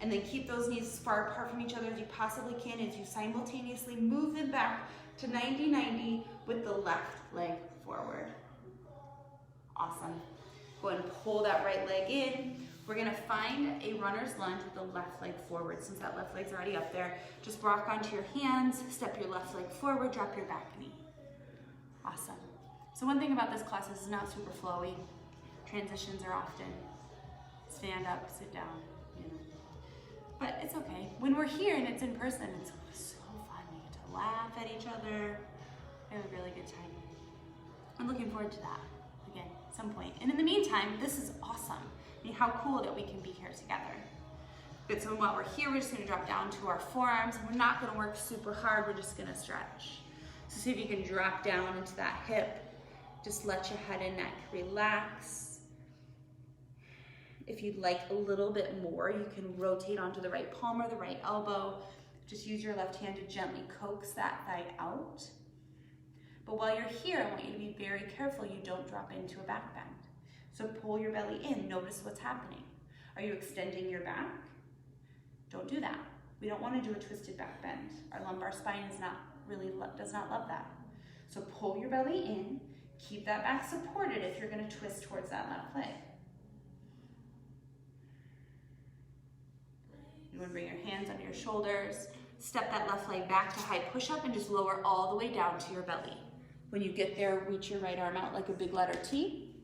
And then keep those knees as far apart from each other as you possibly can as you simultaneously move them back to 90-90 with the left leg forward. Awesome. Go ahead and pull that right leg in. We're gonna find a runner's lunge with the left leg forward. Since that left leg's already up there, just rock onto your hands, step your left leg forward, drop your back knee. Awesome. So one thing about this class is it's not super flowy. Transitions are often stand up, sit down, you know. But it's okay. When we're here and it's in person, it's so fun. We get to laugh at each other. Have a really good time. I'm looking forward to that again at some point. And in the meantime, this is awesome. I mean, how cool that we can be here together. Good, so while we're here, we're just gonna drop down to our forearms. We're not gonna work super hard, we're just gonna stretch. So see if you can drop down into that hip. Just let your head and neck relax. If you'd like a little bit more, you can rotate onto the right palm or the right elbow. Just use your left hand to gently coax that thigh out. But while you're here, I want you to be very careful you don't drop into a back bend. So pull your belly in, notice what's happening. Are you extending your back? Don't do that. We don't want to do a twisted back bend. Our lumbar spine is does not love that. So pull your belly in, Keep that back supported if you're gonna twist towards that left leg. You wanna bring your hands under your shoulders, step that left leg back to high push-up and just lower all the way down to your belly. When you get there, reach your right arm out like a big letter T.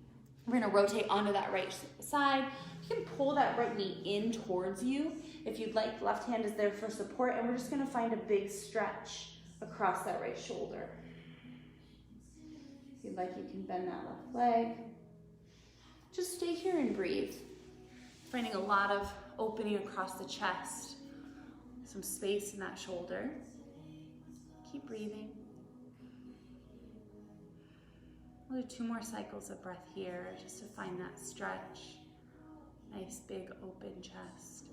We're gonna rotate onto that right side. You can pull that right knee in towards you. If you'd like, left hand is there for support, and we're just gonna find a big stretch across that right shoulder. If you'd like, you can bend that left leg. Just stay here and breathe. Finding a lot of opening across the chest, some space in that shoulder. Keep breathing. We'll do 2 more cycles of breath here just to find that stretch. Nice big open chest.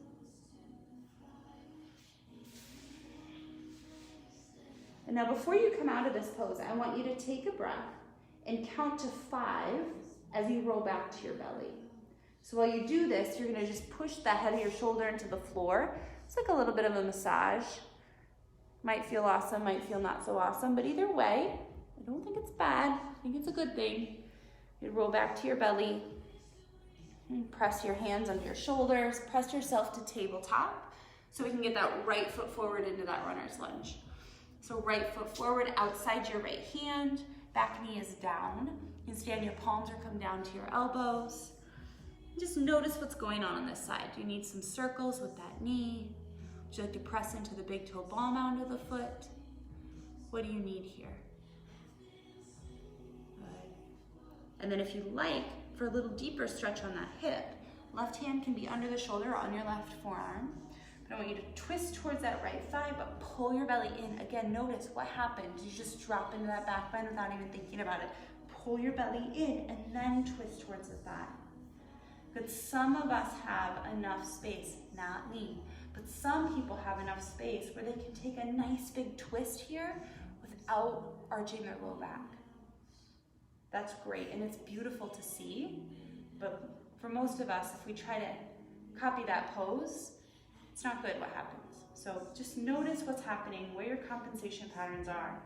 And now before you come out of this pose, I want you to take a breath and count to 5 as you roll back to your belly. So while you do this, you're gonna just push the head of your shoulder into the floor. It's like a little bit of a massage. Might feel awesome, might feel not so awesome, but either way, I don't think it's bad. I think it's a good thing. You roll back to your belly and press your hands under your shoulders. Press yourself to tabletop so we can get that right foot forward into that runner's lunge. So right foot forward outside your right hand, back knee is down. You can stand your palms or come down to your elbows. Just notice what's going on this side. Do you need some circles with that knee? Would you like to press into the big toe ball mound of the foot? What do you need here? Good. And then if you like, for a little deeper stretch on that hip, left hand can be under the shoulder on your left forearm. But I want you to twist towards that right thigh, but pull your belly in. Again, notice what happened. You just drop into that back bend without even thinking about it. Pull your belly in and then twist towards the thigh. But some of us have enough space, not me, but some people have enough space where they can take a nice big twist here without arching their low back. That's great, and it's beautiful to see, but for most of us, if we try to copy that pose, it's not good what happens. So just notice what's happening, where your compensation patterns are,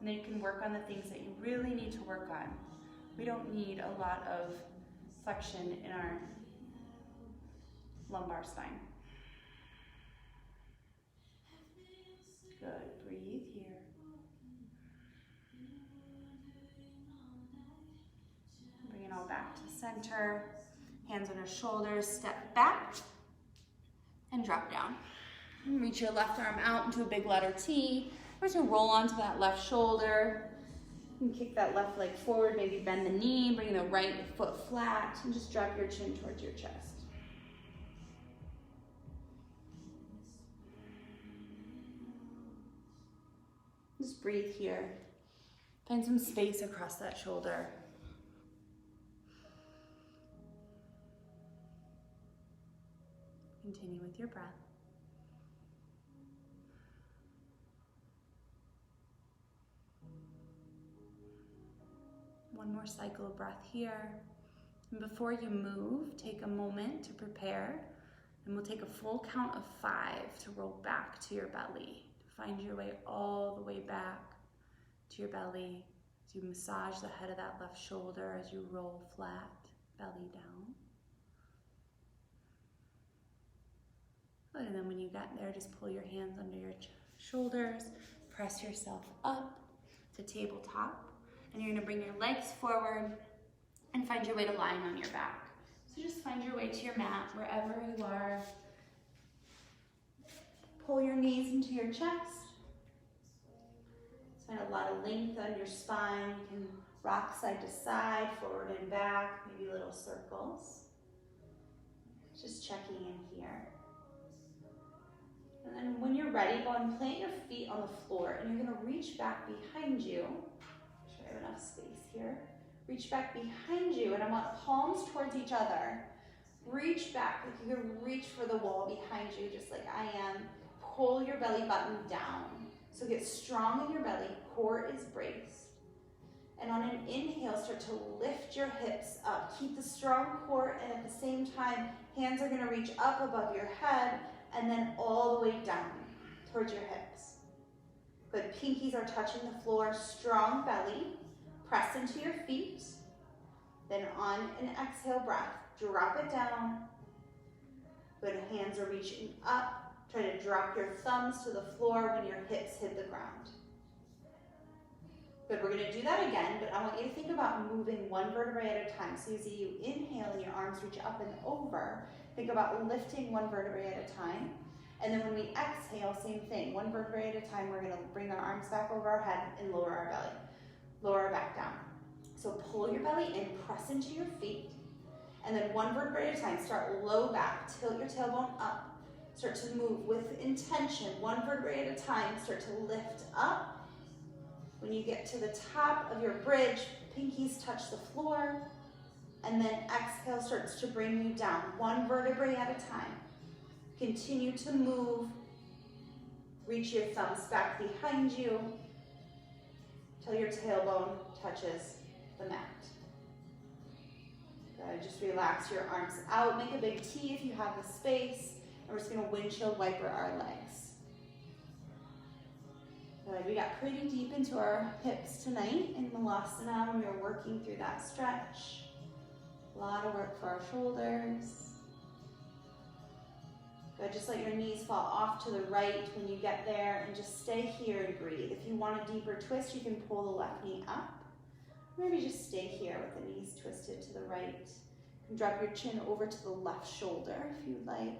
and then you can work on the things that you really need to work on. We don't need a lot of flexion in our lumbar spine. Good, breathe here. Bring it all back to center. Hands on our shoulders, step back and drop down. And reach your left arm out into a big letter T. We're just gonna roll onto that left shoulder. And kick that left leg forward, maybe bend the knee, bring the right foot flat, and just drop your chin towards your chest. Just breathe here. Find some space across that shoulder. Continue with your breath. One more cycle of breath here. And before you move, take a moment to prepare. And we'll take a full count of 5 to roll back to your belly. To find your way all the way back to your belly. As you massage the head of that left shoulder as you roll flat, belly down. Good, and then when you get there, just pull your hands under your shoulders, press yourself up to tabletop. And you're gonna bring your legs forward and find your way to lying on your back. So just find your way to your mat, wherever you are. Pull your knees into your chest. Find a lot of length on your spine. You can rock side to side, forward and back, maybe little circles. Just checking in here. And then when you're ready, go and plant your feet on the floor, and you're gonna reach back behind you. I have enough space here. Reach back behind you, and I want palms towards each other. Reach back, like you can reach for the wall behind you, just like I am. Pull your belly button down. So get strong in your belly, core is braced. And on an inhale, start to lift your hips up. Keep the strong core, and at the same time, hands are gonna reach up above your head, and then all the way down towards your hips. Good, pinkies are touching the floor, strong belly. Press into your feet. Then on an exhale breath, drop it down. Good, hands are reaching up. Try to drop your thumbs to the floor when your hips hit the ground. Good, we're gonna do that again, but I want you to think about moving one vertebrae at a time. So you see you inhale and your arms reach up and over. Think about lifting one vertebrae at a time. And then when we exhale, same thing. One vertebrae at a time, we're gonna bring our arms back over our head and lower our belly. Lower our back down. So pull your belly in, press into your feet. And then one vertebrae at a time, start low back, tilt your tailbone up. Start to move with intention, one vertebrae at a time, start to lift up. When you get to the top of your bridge, pinkies touch the floor, and then exhale starts to bring you down, one vertebrae at a time. Continue to move, reach your thumbs back behind you till your tailbone touches the mat. Good, just relax your arms out, make a big T if you have the space, and we're just gonna windshield wiper our legs. Good, we got pretty deep into our hips tonight in Malasana when we were working through that stretch. A lot of work for our shoulders. Good, just let your knees fall off to the right when you get there and just stay here and breathe. If you want a deeper twist, you can pull the left knee up. Maybe just stay here with the knees twisted to the right. And drop your chin over to the left shoulder if you'd like.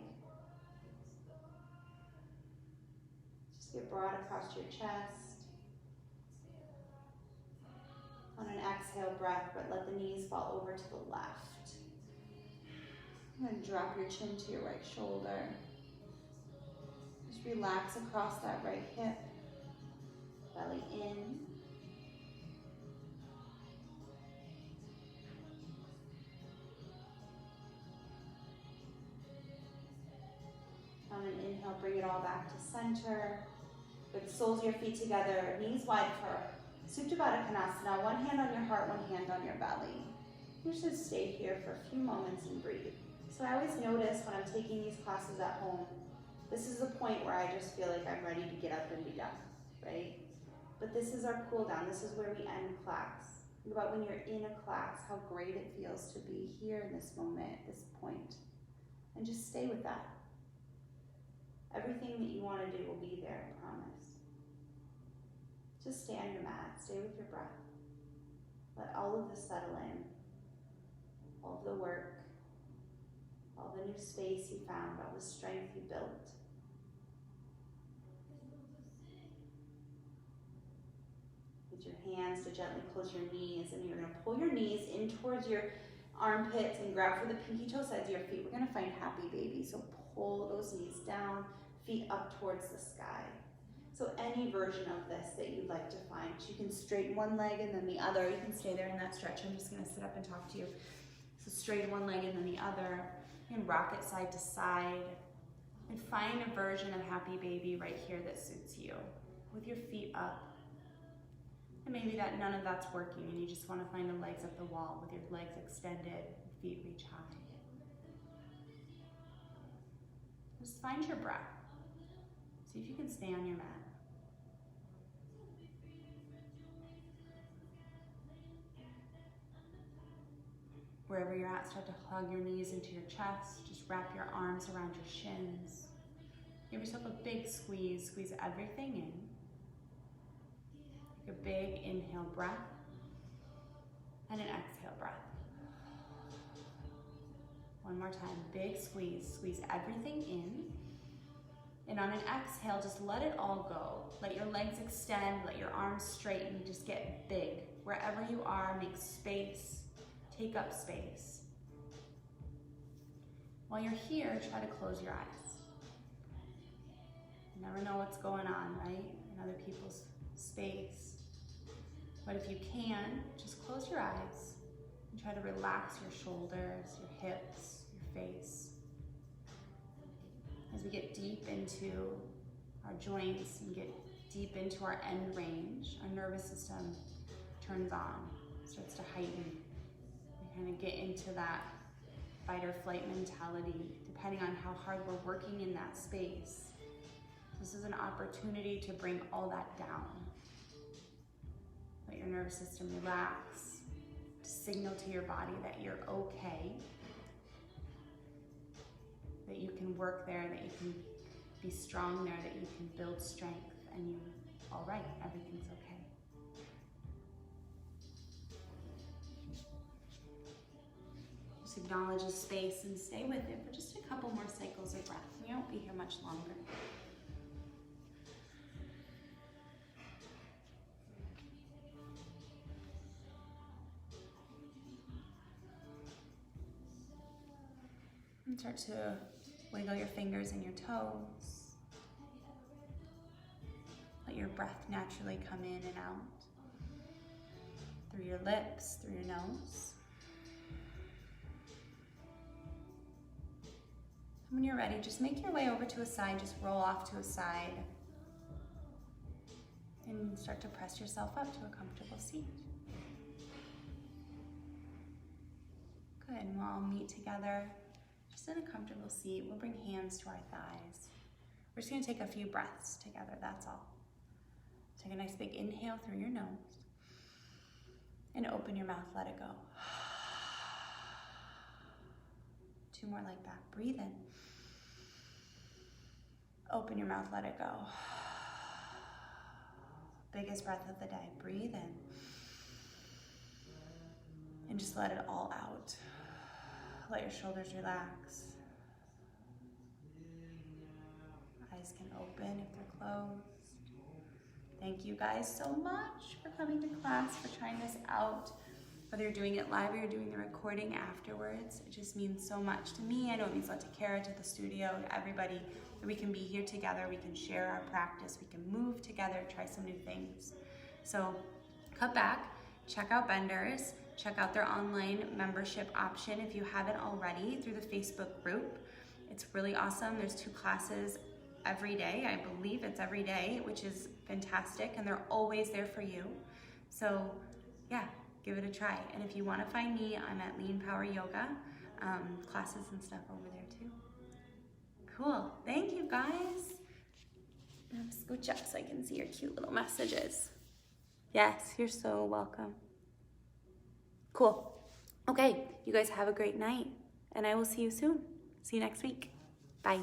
Get broad across your chest. On an exhale breath, but let the knees fall over to the left. And drop your chin to your right shoulder. Just relax across that right hip. Belly in. On an inhale, bring it all back to center. With the soles of your feet together, knees wide for Supta Baddha Konasana. One hand on your heart, one hand on your belly. You just stay here for a few moments and breathe. So I always notice when I'm taking these classes at home, this is the point where I just feel like I'm ready to get up and be done, right? But this is our cool down. This is where we end class. Think about when you're in a class, how great it feels to be here in this moment, at this point. And just stay with that. Everything that you want to do will be there, I promise. Just stay on your mat, stay with your breath. Let all of this settle in. All of the work, all the new space you found, all the strength you built. Use your hands to gently close your knees, and you're going to pull your knees in towards your armpits and grab for the pinky toe sides of your feet. We're going to find happy baby, so pull those knees down, feet up towards the sky. So any version of this that you'd like to find. You can straighten one leg and then the other. You can stay there in that stretch. I'm just gonna sit up and talk to you. So straighten one leg and then the other. You can rock it side to side. And find a version of happy baby right here that suits you. With your feet up. And maybe that none of that's working and you just wanna find the legs up the wall with your legs extended, feet reach high. Just find your breath. See if you can stay on your mat. Wherever you're at, start to hug your knees into your chest. Just wrap your arms around your shins. Give yourself a big squeeze. Squeeze everything in. Take a big inhale breath and an exhale breath. One more time, big squeeze. Squeeze everything in. And on an exhale, just let it all go. Let your legs extend, let your arms straighten, just get big. Wherever you are, make space. Take up space. While you're here, try to close your eyes. You never know what's going on, right? In other people's space. But if you can, just close your eyes and try to relax your shoulders, your hips, your face. As we get deep into our joints and get deep into our end range, our nervous system turns on, starts to heighten. We kind of get into that fight or flight mentality, depending on how hard we're working in that space. This is an opportunity to bring all that down. Let your nervous system relax. To signal to your body that you're okay. That you can work there, that you can be strong there, that you can build strength, and you're all right, everything's okay. Just acknowledge the space and stay with it for just a couple more cycles of breath. We won't be here much longer. And start to wiggle your fingers and your toes. Let your breath naturally come in and out. Through your lips, through your nose. And when you're ready, just make your way over to a side, just roll off to a side. And start to press yourself up to a comfortable seat. Good, and we'll all meet together. Just in a comfortable seat, we'll bring hands to our thighs. We're just gonna take a few breaths together, that's all. Take a nice big inhale through your nose. And open your mouth, let it go. 2 more like that, breathe in. Open your mouth, let it go. Biggest breath of the day, breathe in. And just let it all out. Let your shoulders relax. Eyes can open if they're closed. Thank you guys so much for coming to class, for trying this out. Whether you're doing it live or you're doing the recording afterwards, it just means so much to me. I know it means a lot to Kara, to the studio, to everybody, that we can be here together, we can share our practice, we can move together, try some new things. So cut back, check out Benders, check out their online membership option if you haven't already through the Facebook group. It's really awesome. There's 2 classes every day. I believe it's every day, which is fantastic, and they're always there for you. So yeah, give it a try. And if you want to find me, I'm at Lean Power Yoga, classes and stuff over there too. Cool, thank you guys. Now scooch up so I can see your cute little messages. Yes, you're so welcome. Cool. Okay, you guys have a great night, and I will see you soon. See you next week. Bye.